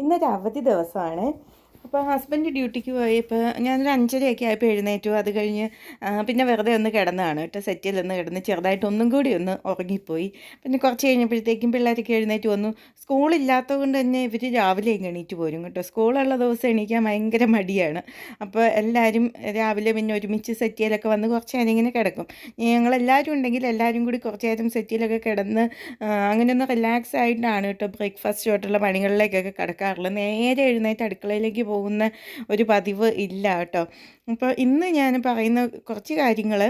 ഇന്നൊരു അവധി ദിവസമാണ്. അപ്പോൾ ഹസ്ബൻഡ് ഡ്യൂട്ടിക്ക് പോയപ്പോൾ ഞാനൊരു 5:30 ആയപ്പോൾ എഴുന്നേറ്റു. അത് കഴിഞ്ഞ് പിന്നെ വെറുതെ ഒന്ന് കിടന്നതാണ് കേട്ടോ. സെറ്റിലൊന്ന് കിടന്ന് ചെറുതായിട്ട് ഒന്നും കൂടി ഒന്ന് ഉറങ്ങിപ്പോയി. പിന്നെ കുറച്ച് കഴിഞ്ഞപ്പോഴത്തേക്കും പിള്ളേരൊക്കെ എഴുന്നേറ്റ് വന്നു. സ്കൂളില്ലാത്തത് കൊണ്ട് തന്നെ ഇവർ രാവിലെ എണീറ്റ് പോരും കേട്ടോ. സ്കൂളുള്ള ദിവസം എണീക്കാൻ ഭയങ്കര മടിയാണ്. അപ്പോൾ എല്ലാവരും രാവിലെ പിന്നെ ഒരുമിച്ച് സെറ്റിയിലൊക്കെ വന്ന് കുറച്ച് നേരം ഇങ്ങനെ കിടക്കും. ഞങ്ങളെല്ലാവരും ഉണ്ടെങ്കിൽ എല്ലാവരും കൂടി കുറച്ച് നേരം സെറ്റിയിലൊക്കെ കിടന്ന് അങ്ങനെ ഒന്ന് റിലാക്സ് ആയിട്ടാണ് കേട്ടോ ബ്രേക്ക്ഫാസ്റ്റ് തൊട്ടുള്ള പണികളിലേക്കൊക്കെ കിടക്കാറുള്ളത്. നേരെ എഴുന്നേറ്റ് അടുക്കളയിലേക്ക് പോകുന്ന ഒരു പതിവ് ഇല്ല കേട്ടോ. അപ്പോൾ ഇന്ന് ഞാൻ പറയുന്ന കുറച്ച് കാര്യങ്ങൾ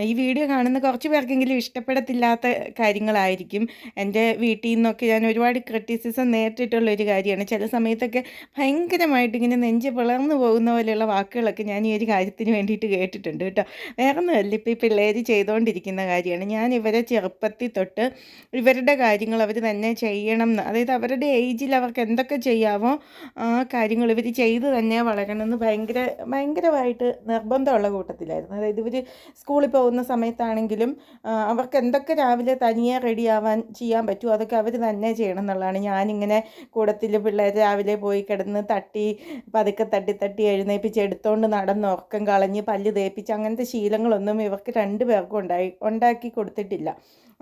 ഈ വീഡിയോ കാണുന്ന കുറച്ച് പേർക്കെങ്കിലും ഇഷ്ടപ്പെടത്തില്ലാത്ത കാര്യങ്ങളായിരിക്കും. എൻ്റെ വീട്ടിൽ നിന്നൊക്കെ ഞാൻ ഒരുപാട് ക്രിറ്റിസിസം നേരിട്ടിട്ടുള്ളൊരു കാര്യമാണ്. ചില സമയത്തൊക്കെ ഭയങ്കരമായിട്ട് ഇങ്ങനെ നെഞ്ച് പിളർന്നു പോകുന്ന പോലെയുള്ള വാക്കുകളൊക്കെ ഞാൻ ഈ ഒരു കാര്യത്തിന് വേണ്ടിയിട്ട് കേട്ടിട്ടുണ്ട് കേട്ടോ. വേറെ ഒന്നുമല്ല, ഇപ്പോൾ ഈ പിള്ളേർ ചെയ്തുകൊണ്ടിരിക്കുന്ന കാര്യമാണ്. ഞാൻ ഇവരെ ചെറുപ്പത്തിൽ തൊട്ട് ഇവരുടെ കാര്യങ്ങൾ അവർ തന്നെ ചെയ്യണം എന്ന്, അതായത് അവരുടെ ഏജിൽ അവർക്ക് എന്തൊക്കെ ചെയ്യാമോ ആ കാര്യങ്ങൾ ഇവർ ചെയ്ത് തന്നെ വളരണമെന്ന് ഭയങ്കരമായിട്ട് നിർബന്ധമുള്ള കൂട്ടത്തിലായിരുന്നു. അതായത് ഇവർ സ്കൂളിൽ പോകുന്ന സമയത്താണെങ്കിലും അവർക്ക് എന്തൊക്കെ രാവിലെ തനിയെ റെഡിയാവാൻ ചെയ്യാൻ പറ്റുമോ അതൊക്കെ അവർ തന്നെ ചെയ്യണം എന്നുള്ളതാണ്. ഞാനിങ്ങനെ കൂടത്തിൽ പിള്ളേർ രാവിലെ പോയി കിടന്ന് പതുക്കെ തട്ടി എഴുന്നേൽപ്പിച്ച് എടുത്തുകൊണ്ട് നടന്ന് ഉറക്കം കളഞ്ഞ് പല്ല് തേപ്പിച്ച് അങ്ങനത്തെ ശീലങ്ങളൊന്നും ഇവർക്ക് 2 പേർക്കും ഉണ്ടാക്കി കൊടുത്തിട്ടില്ല.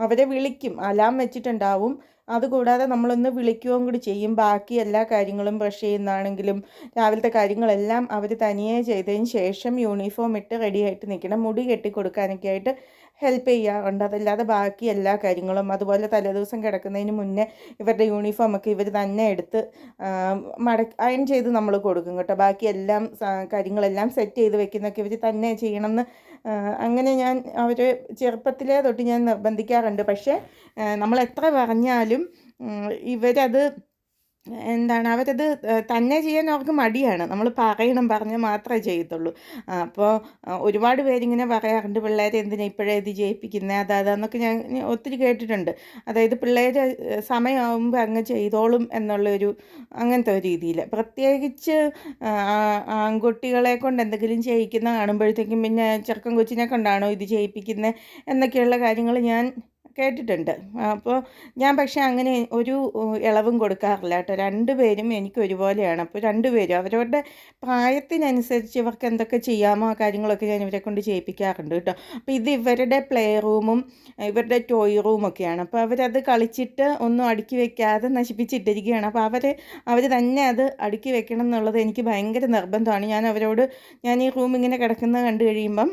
അവരെ വിളിക്കും, അലാം വെച്ചിട്ടുണ്ടാവും. അതുകൂടാതെ നമ്മളൊന്ന് വിളിക്കുകയും കൂടി ചെയ്യും. ബാക്കി എല്ലാ കാര്യങ്ങളും ബ്രഷ് ചെയ്യുന്നതാണെങ്കിലും രാവിലത്തെ കാര്യങ്ങളെല്ലാം അവർ തനിയെ ചെയ്തതിന് ശേഷം യൂണിഫോം ഇട്ട് റെഡിയായിട്ട് നിൽക്കണം. മുടി കെട്ടിക്കൊടുക്കാനൊക്കെ ആയിട്ട് ഹെൽപ്പ് ചെയ്യാറുണ്ട്. അതല്ലാതെ ബാക്കി എല്ലാ കാര്യങ്ങളും, അതുപോലെ തലേദിവസം കിടക്കുന്നതിന് മുന്നേ ഇവരുടെ യൂണിഫോമൊക്കെ ഇവർ തന്നെ എടുത്ത് അയൺ ചെയ്ത് നമ്മൾ കൊടുക്കും കേട്ടോ. ബാക്കി എല്ലാം കാര്യങ്ങളെല്ലാം സെറ്റ് ചെയ്ത് വെക്കുന്നതൊക്കെ ഇവർ തന്നെ ചെയ്യണമെന്ന് അങ്ങനെ ഞാൻ അവർ ചെറുപ്പത്തിലേ തൊട്ട് ഞാൻ നിർബന്ധിക്കാറുണ്ട്. പക്ഷേ നമ്മൾ എത്ര പറഞ്ഞാലും ഇവരത് അവരത് തന്നെ ചെയ്യാൻ അവർക്ക് മടിയാണ്. നമ്മൾ പറഞ്ഞാൽ മാത്രമേ ചെയ്യത്തുള്ളൂ. അപ്പോൾ ഒരുപാട് പേരിങ്ങനെ പറയാറുണ്ട്, പിള്ളേരെ എന്തിനാ ഇപ്പോഴേ ഇത് ചെയ്യിപ്പിക്കുന്നത് അതാന്നൊക്കെ ഞാൻ ഒത്തിരി കേട്ടിട്ടുണ്ട്. അതായത് പിള്ളേർ സമയമാകുമ്പോൾ അങ്ങ് ചെയ്തോളും എന്നുള്ളൊരു അങ്ങനത്തെ ഒരു രീതിയിൽ, പ്രത്യേകിച്ച് ആൺകുട്ടികളെ കൊണ്ട് എന്തെങ്കിലും ചെയ്യിക്കുന്ന കാണുമ്പോഴത്തേക്കും പിന്നെ ചെറുക്കൻ കൊച്ചിനെ കൊണ്ടാണോ ഇത് ചെയ്യിപ്പിക്കുന്നത് എന്നൊക്കെയുള്ള കാര്യങ്ങൾ ഞാൻ കേട്ടിട്ടുണ്ട്. അപ്പോൾ ഞാൻ പക്ഷേ അങ്ങനെ ഒരു ഇളവും കൊടുക്കാറില്ല കേട്ടോ. 2 പേരും എനിക്ക് ഒരുപോലെയാണ്. അപ്പോൾ 2 പേരും അവരവരുടെ പ്രായത്തിനനുസരിച്ച് ഇവർക്ക് എന്തൊക്കെ ചെയ്യാമോ ആ കാര്യങ്ങളൊക്കെ ഞാൻ ഇവരെ കൊണ്ട് ചെയ്യിപ്പിക്കാറുണ്ട് കേട്ടോ. അപ്പോൾ ഇത് ഇവരുടെ പ്ലേ റൂമും ഇവരുടെ ടോയ് റൂമൊക്കെയാണ്. അപ്പോൾ അവരത് കളിച്ചിട്ട് ഒന്നും അടുക്കി വെക്കാതെ നശിപ്പിച്ചിട്ടിരിക്കുകയാണ്. അപ്പോൾ അവർ തന്നെ അത് അടുക്കി വെക്കണം എന്നുള്ളത് എനിക്ക് ഭയങ്കര നിർബന്ധമാണ്. ഞാൻ ഈ റൂം ഇങ്ങനെ കിടക്കുന്നത് കണ്ടു കഴിയുമ്പം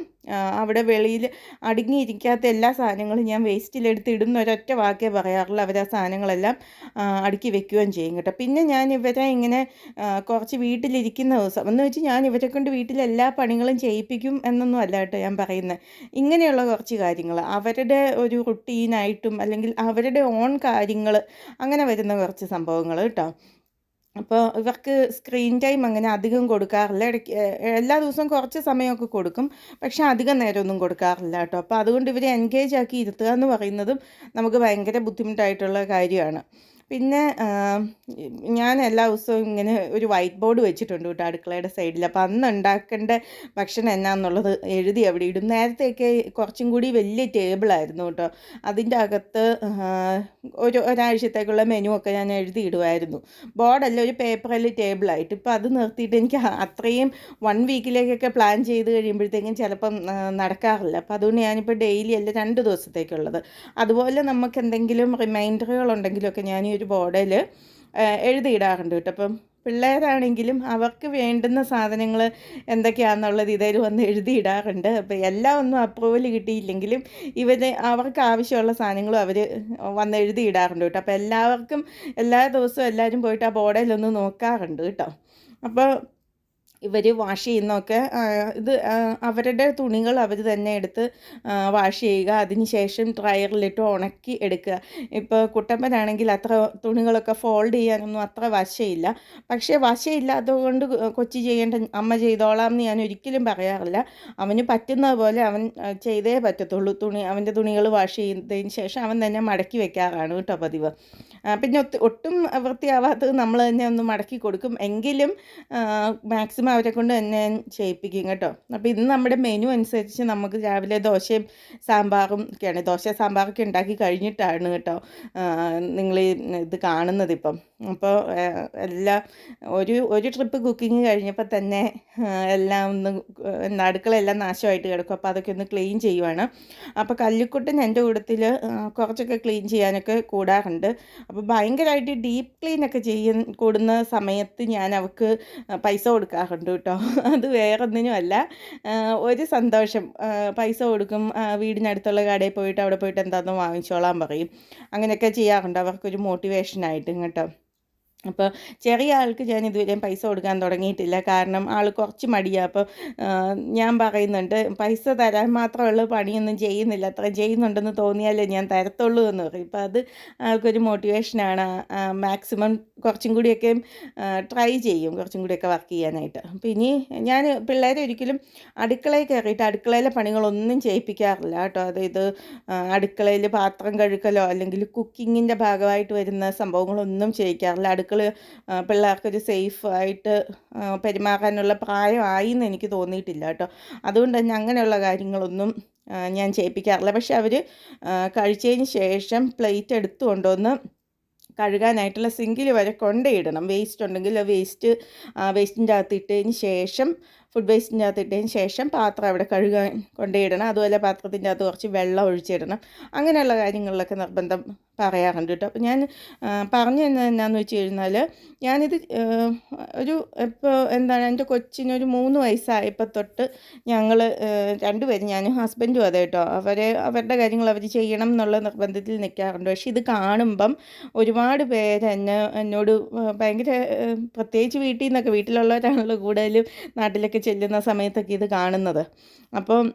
അവിടെ വെളിയിൽ അടുങ്ങിയിരിക്കാത്ത എല്ലാ സാധനങ്ങളും ഞാൻ വേസ്റ്റിലെടുത്ത് ഇടുന്ന ഒരൊറ്റ വാക്കേ പറയാറുള്ളൂ. അവർ ആ സാധനങ്ങളെല്ലാം അടുക്കി വെക്കുകയും ചെയ്യും കേട്ടോ. പിന്നെ ഞാൻ ഇവരെ ഇങ്ങനെ കുറച്ച് വീട്ടിലിരിക്കുന്ന ദിവസം എന്ന് വെച്ച് ഞാൻ ഇവരെ കൊണ്ട് വീട്ടിലെല്ലാ പണികളും ചെയ്യിപ്പിക്കും എന്നൊന്നും അല്ല കേട്ടോ ഞാൻ പറയുന്നത്. ഇങ്ങനെയുള്ള കുറച്ച് കാര്യങ്ങൾ അവരുടെ ഒരു റുട്ടീനായിട്ടും അല്ലെങ്കിൽ അവരുടെ ഓൺ കാര്യങ്ങൾ അങ്ങനെ വരുന്ന കുറച്ച് സംഭവങ്ങൾ കേട്ടോ. അപ്പോൾ ഇവർക്ക് സ്ക്രീൻ ടൈം അങ്ങനെ അധികം കൊടുക്കാറില്ല. ഇടയ്ക്ക് എല്ലാ ദിവസവും കുറച്ച് സമയമൊക്കെ കൊടുക്കും, പക്ഷേ അധികം നേരമൊന്നും കൊടുക്കാറില്ല കേട്ടോ. അപ്പോൾ അതുകൊണ്ട് ഇവരെ എൻഗേജ് ആക്കി ഇരുത്തുക എന്ന് പറയുന്നതും നമുക്ക് ഭയങ്കര ബുദ്ധിമുട്ടായിട്ടുള്ള കാര്യമാണ്. പിന്നെ ഞാൻ എല്ലാ ദിവസവും ഇങ്ങനെ ഒരു വൈറ്റ് ബോർഡ് വെച്ചിട്ടുണ്ട് കേട്ടോ അടുക്കളയുടെ സൈഡിൽ. അപ്പോൾ അന്ന് ഉണ്ടാക്കേണ്ട ഭക്ഷണം എന്നാന്നുള്ളത് എഴുതി അവിടെ ഇടും. നേരത്തെയൊക്കെ കുറച്ചും കൂടി വലിയ ടേബിളായിരുന്നു കേട്ടോ. അതിൻ്റെ അകത്ത് ഒരാഴ്ചത്തേക്കുള്ള മെനു ഒക്കെ ഞാൻ എഴുതി ഇടുമായിരുന്നു. ബോർഡല്ല, ഒരു പേപ്പറിൽ ടേബിളായിട്ട്. ഇപ്പോൾ അത് നിർത്തിയിട്ട് എനിക്ക് അത്രയും 1 വീക്കിലേക്കൊക്കെ പ്ലാൻ ചെയ്ത് കഴിയുമ്പോഴത്തേക്കും ചിലപ്പം നടക്കാറില്ല. അപ്പോൾ അതുകൊണ്ട് ഞാനിപ്പോൾ ഡെയിലി അല്ല 2 ദിവസത്തേക്കുള്ളത്. അതുപോലെ നമുക്ക് എന്തെങ്കിലും റിമൈൻഡറുകളുണ്ടെങ്കിലൊക്കെ ഞാൻ ഈ ഒരു ബോർഡിൽ എഴുതിയിടാറുണ്ട് കേട്ടോ. അപ്പം പിള്ളേരാണെങ്കിലും അവർക്ക് വേണ്ടുന്ന സാധനങ്ങൾ എന്തൊക്കെയാണെന്നുള്ളത് ഇതിൽ വന്ന് എഴുതിയിടാറുണ്ട്. അപ്പോൾ എല്ലാം ഒന്നും അപ്രൂവൽ കിട്ടിയില്ലെങ്കിലും അവർക്ക് ആവശ്യമുള്ള സാധനങ്ങളും അവർ വന്ന് എഴുതിയിടാറുണ്ട് കേട്ടോ. അപ്പോൾ എല്ലാ ദിവസവും എല്ലാവരും പോയിട്ട് ആ ബോർഡിലൊന്ന് നോക്കാറുണ്ട് കേട്ടോ. അപ്പോൾ ഇവർ വാഷ് ചെയ്യുന്നതൊക്കെ അവരുടെ തുണികൾ അവർ തന്നെ എടുത്ത് വാഷ് ചെയ്യുക, അതിന് ശേഷം ഡ്രയറിലിട്ട് ഉണക്കി എടുക്കുക. ഇപ്പോൾ കുട്ടപ്പനാണെങ്കിൽ അത്ര തുണികളൊക്കെ ഫോൾഡ് ചെയ്യാനൊന്നും അത്ര വശയില്ല. പക്ഷേ വശയില്ലാത്തതുകൊണ്ട് കൊച്ചി ചെയ്യേണ്ട അമ്മ ചെയ്തോളാം എന്ന് ഞാൻ ഒരിക്കലും പറയാറില്ല. അവന് പറ്റുന്നത് പോലെ അവൻ ചെയ്തേ പറ്റത്തുള്ളൂ. അവൻ്റെ തുണികൾ വാഷ് ചെയ്തതിന് ശേഷം അവൻ തന്നെ മടക്കി വെക്കാറാണ് കേട്ടോ പതിവ്. പിന്നെ ഒട്ടും വൃത്തിയാവാത്തത് നമ്മൾ തന്നെ ഒന്ന് മടക്കി കൊടുക്കും. എങ്കിലും മാക്സിമം അവരെ കൊണ്ട് തന്നെ ഞാൻ ചെയ്യിപ്പിക്കും കേട്ടോ. അപ്പോൾ ഇന്ന് നമ്മുടെ മെനു അനുസരിച്ച് നമുക്ക് രാവിലെ ദോശയും സാമ്പാറും ഒക്കെയാണ്. ദോശ സാമ്പാറൊക്കെ ഉണ്ടാക്കി കഴിഞ്ഞിട്ടാണ് കേട്ടോ നിങ്ങൾ ഇത് കാണുന്നതിപ്പം. അപ്പോൾ ഒരു ട്രിപ്പ് കുക്കിംഗ് കഴിഞ്ഞപ്പോൾ തന്നെ എല്ലാം ഒന്ന് അടുക്കളയെല്ലാം നാശമായിട്ട് കിടക്കും. അപ്പോൾ അതൊക്കെ ഒന്ന് ക്ലീൻ ചെയ്യുവാണ്. അപ്പോൾ കല്ലിക്കുട്ടൻ എൻ്റെ കൂട്ടത്തിൽ കുറച്ചൊക്കെ ക്ലീൻ ചെയ്യാനൊക്കെ കൂടാറുണ്ട്. അപ്പോൾ ഭയങ്കരമായിട്ട് ഡീപ്പ് ക്ലീനൊക്കെ കൂടുന്ന സമയത്ത് ഞാൻ അവൾക്ക് പൈസ കൊടുക്കാറുണ്ട് കേട്ടോ. അത് വേറൊന്നിനും അല്ല, ഒരു സന്തോഷം. പൈസ കൊടുക്കും, വീടിനടുത്തുള്ള കടയിൽ പോയിട്ട് അവിടെ പോയിട്ട് എന്താണെന്ന് വാങ്ങിച്ചോളാൻ പറയും. അങ്ങനെയൊക്കെ ചെയ്യാറുണ്ട് അവർക്കൊരു മോട്ടിവേഷനായിട്ടും കേട്ടോ. അപ്പോൾ ചെറിയ ആൾക്ക് ഞാൻ ഇതുവരെയും പൈസ കൊടുക്കാൻ തുടങ്ങിയിട്ടില്ല. കാരണം ആൾ കുറച്ച് മടിയാണ്. അപ്പോൾ ഞാൻ പറയുന്നുണ്ട്, പൈസ തരാൻ മാത്രമുള്ള പണിയൊന്നും ചെയ്യുന്നില്ല, അത്രയും ചെയ്യുന്നുണ്ടെന്ന് തോന്നിയാലേ ഞാൻ തരത്തുള്ളൂ എന്ന് പറയും. അപ്പോൾ അത് ആൾക്കൊരു മോട്ടിവേഷനാണ്. മാക്സിമം കുറച്ചും കൂടിയൊക്കെ ട്രൈ ചെയ്യും, കുറച്ചും കൂടിയൊക്കെ വർക്ക് ചെയ്യാനായിട്ട്. അപ്പോൾ ഇനി ഞാൻ പിള്ളേരെ ഒരിക്കലും അടുക്കളയിൽ കയറിയിട്ട് അടുക്കളയിലെ പണികളൊന്നും ചെയ്യിപ്പിക്കാറില്ല കേട്ടോ. അതായത് അടുക്കളയിൽ പാത്രം കഴുകലോ അല്ലെങ്കിൽ കുക്കിങ്ങിൻ്റെ ഭാഗമായിട്ട് വരുന്ന സംഭവങ്ങളൊന്നും ചെയ്യിക്കാറില്ല. പിള്ളേർക്കൊരു സേഫായിട്ട് പെരുമാറാനുള്ള പ്രായമായി എന്ന് എനിക്ക് തോന്നിയിട്ടില്ല കേട്ടോ. അതുകൊണ്ട് തന്നെ അങ്ങനെയുള്ള കാര്യങ്ങളൊന്നും ഞാൻ ചെയ്യിപ്പിക്കാറില്ല. പക്ഷെ അവർ കഴിച്ചതിന് ശേഷം പ്ലേറ്റ് എടുത്തു കൊണ്ടുവന്ന് കഴുകാനായിട്ടുള്ള സിങ്കിൽ വരെ കൊണ്ടുപോയിടണം. വേസ്റ്റ് ഉണ്ടെങ്കിൽ വേസ്റ്റിൻ്റെ അകത്ത് ഇട്ടതിന് ശേഷം, ഫുഡ് വേസ്റ്റിൻ്റെ അകത്ത് ഇട്ടതിന് ശേഷം പാത്രം അവിടെ കഴുകാൻ കൊണ്ടുപോയിടണം. അതുപോലെ പാത്രത്തിൻ്റെ അകത്ത് കുറച്ച് വെള്ളം ഒഴിച്ചിടണം. അങ്ങനെയുള്ള കാര്യങ്ങളിലൊക്കെ നിർബന്ധം പറയാറുണ്ട് കേട്ടോ. അപ്പോൾ ഞാൻ പറഞ്ഞു തന്നത് എന്നാന്ന് വെച്ച് കഴിഞ്ഞാൽ, ഞാനിത് ഇപ്പോൾ എന്താണ്, എൻ്റെ കൊച്ചിനൊരു 3 വയസ്സായപ്പോൾ തൊട്ട് ഞങ്ങൾ രണ്ടുപേരും, ഞാനും ഹസ്ബൻഡും അതെ കേട്ടോ, അവരുടെ കാര്യങ്ങൾ അവർ ചെയ്യണം എന്നുള്ള നിർബന്ധത്തിൽ നിൽക്കാറുണ്ട്. പക്ഷേ ഇത് കാണുമ്പം ഒരുപാട് പേര് എന്നോട് ഭയങ്കര, പ്രത്യേകിച്ച് വീട്ടിലുള്ളവരാണല്ലോ കൂടുതലും നാട്ടിലൊക്കെ ചെല്ലുന്ന സമയത്തൊക്കെ ഇത് കാണുന്നത്. അപ്പം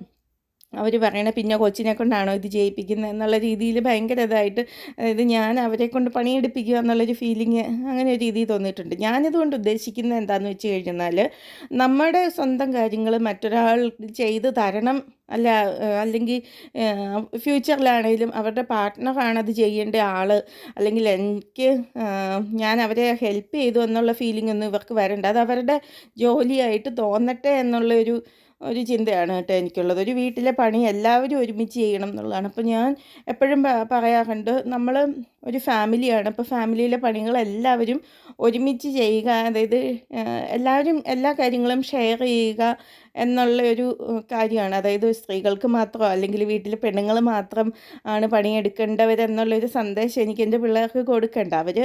അവർ പറയണ, പിന്നെ കൊച്ചിനെ കൊണ്ടാണോ ഇത് ചെയ്യിപ്പിക്കുന്നത് എന്നുള്ള രീതിയിൽ ഭയങ്കര ഇതായിട്ട്, അതായത് ഞാൻ അവരെ കൊണ്ട് പണിയെടുപ്പിക്കുക എന്നുള്ളൊരു ഫീലിങ്, അങ്ങനെ ഒരു രീതി തോന്നിയിട്ടുണ്ട്. ഞാനിതുകൊണ്ട് ഉദ്ദേശിക്കുന്നത് എന്താണെന്ന് വെച്ച് കഴിഞ്ഞാൽ, നമ്മുടെ സ്വന്തം കാര്യങ്ങൾ മറ്റൊരാൾ ചെയ്ത് തരണം, അല്ലെങ്കിൽ ഫ്യൂച്ചറിലാണെങ്കിലും അവരുടെ പാർട്ട്ണറാണത് ചെയ്യേണ്ട ആൾ, അല്ലെങ്കിൽ ഞാൻ അവരെ ഹെൽപ്പ് ചെയ്തു എന്നുള്ള ഫീലിംഗ് ഒന്നും ഇവർക്ക് വരണ്ട. അത് അവരുടെ ജോലിയായിട്ട് തോന്നട്ടെ എന്നുള്ളൊരു ചിന്തയാണ് കേട്ടോ എനിക്കുള്ളത്. ഒരു വീട്ടിലെ പണി എല്ലാവരും ഒരുമിച്ച് ചെയ്യണം എന്നുള്ളതാണ്. അപ്പോൾ ഞാൻ എപ്പോഴും പറയാറുണ്ട്, നമ്മൾ ഒരു ഫാമിലിയാണ്. അപ്പോൾ ഫാമിലിയിലെ പണികളെല്ലാവരും ഒരുമിച്ച് ചെയ്യുക, അതായത് എല്ലാവരും എല്ലാ കാര്യങ്ങളും ഷെയർ ചെയ്യുക എന്നുള്ള ഒരു കാര്യമാണ്. അതായത് സ്ത്രീകൾക്ക് മാത്രമോ അല്ലെങ്കിൽ വീട്ടിലെ പെണ്ണുങ്ങൾ മാത്രം ആണ് പണിയെടുക്കേണ്ടവരെന്നുള്ളൊരു സന്ദേശം എനിക്ക് എൻ്റെ പിള്ളേർക്ക് കൊടുക്കണ്ട. അവർ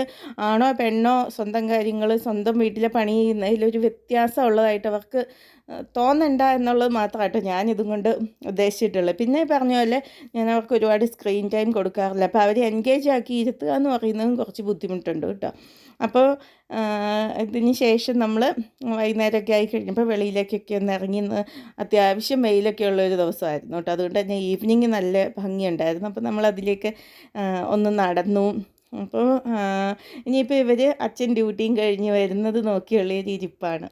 ആണോ പെണ്ണോ സ്വന്തം കാര്യങ്ങൾ, സ്വന്തം വീട്ടിലെ പണി ചെയ്യുന്നതിലൊരു വ്യത്യാസം ഉള്ളതായിട്ട് അവർക്ക് തോന്നണ്ട എന്നുള്ളത് മാത്രമായിട്ട് ഞാനിതും കൊണ്ട് ഉദ്ദേശിച്ചിട്ടുള്ളത്. പിന്നെ പറഞ്ഞ പോലെ ഞാൻ അവർക്ക് ഒരുപാട് സ്ക്രീൻ ടൈം കൊടുക്കാറില്ല. അപ്പോൾ അവരെ എൻഗേജ് ആക്കി ഇരുത്തുക എന്ന് പറയുന്നതും കുറച്ച് ബുദ്ധിമുട്ടുണ്ട് കേട്ടോ. അപ്പോൾ ഇതിന് ശേഷം നമ്മൾ വൈകുന്നേരമൊക്കെ ആയി കഴിഞ്ഞപ്പോൾ വെളിയിലേക്കൊക്കെ ഒന്ന് ഇറങ്ങി, അത്യാവശ്യം വെയിലൊക്കെ ഉള്ളൊരു ദിവസമായിരുന്നു കേട്ടോ. അതുകൊണ്ട് തന്നെ ഈവനിങ് നല്ല ഭംഗിയുണ്ടായിരുന്നു. അപ്പോൾ നമ്മളതിലേക്ക് ഒന്ന് നടന്നു. അപ്പോൾ ഇനിയിപ്പോൾ അച്ഛൻ ഡ്യൂട്ടിയും കഴിഞ്ഞ് വരുന്നത് നോക്കിയുള്ളൊരു ഇരിപ്പാണ്.